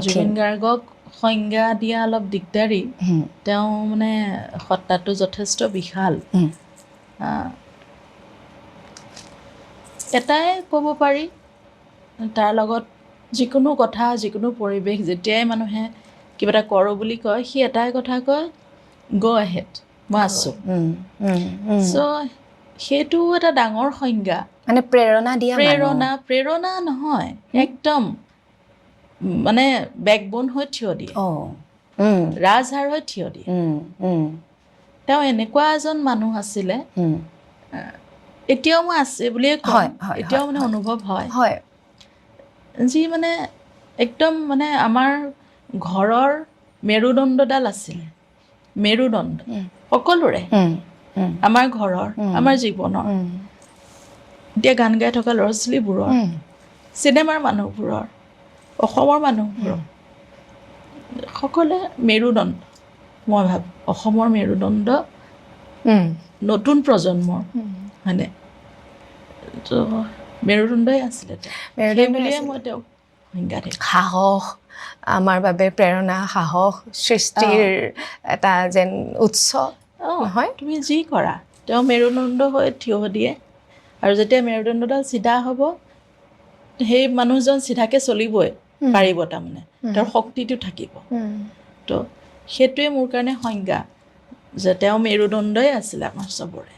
জুবিন গাৰ্গক সংজ্ঞা দিয়া অলপ দিগদাৰী তেওঁ মানে সত্তাটো যথেষ্ট বিশাল এটাই ক'ব পাৰি তাৰ লগত যিকোনো কথা যিকোনো পৰিৱেশ যেতিয়াই মানুহে কিবা এটা কৰোঁ বুলি কয় সি এটাই কথা কয় গো আহেড মই আছোঁ চ' সেইটো এটা ডাঙৰ সংজ্ঞা মানে প্ৰেৰণা দিয়া প্ৰেৰণা নহয় একদম মানে বেকবোন হৈ থিয় দিয়ে ৰাজহাৰ হৈ থিয় দিয়ে তেওঁ এনেকুৱা এজন মানুহ আছিলে এতিয়াও মই আছে বুলিয়ে কওঁ এতিয়াও মানে অনুভৱ হয় যি মানে একদম মানে আমাৰ ঘৰৰ মেৰুদণ্ডডাল আছিলে মেৰুদণ্ড সকলোৰে আমাৰ ঘৰৰ আমাৰ জীৱনৰ এতিয়া গান গাই থকা ল'ৰা ছোৱালীবোৰৰ চিনেমাৰ মানুহবোৰৰ অসমৰ মানুহবোৰৰ সকলোৱে মেৰুদণ্ড মই ভাবোঁ অসমৰ মেৰুদণ্ড নতুন প্ৰজন্মৰ হয়নে তো মেৰুদণ্ডই আছিলে সেই বুলিয়ে মই তেওঁক সংজ্ঞা দিম সাহস আমাৰ বাবে প্ৰেৰণা সাহস সৃষ্টিৰ এটা যেন উৎস নহয় তুমি যি কৰা তেওঁ মেৰুদণ্ড হৈ থিয় দিয়ে আৰু যেতিয়া মেৰুদণ্ডডাল চিধা হ'ব সেই মানুহজন চিধাকৈ চলিবই পাৰিব তাৰমানে তেওঁৰ শক্তিটো থাকিব তো সেইটোৱে মোৰ কাৰণে সংজ্ঞা যে তেওঁ মেৰুদণ্ডই আছিলে আমাৰ চবৰে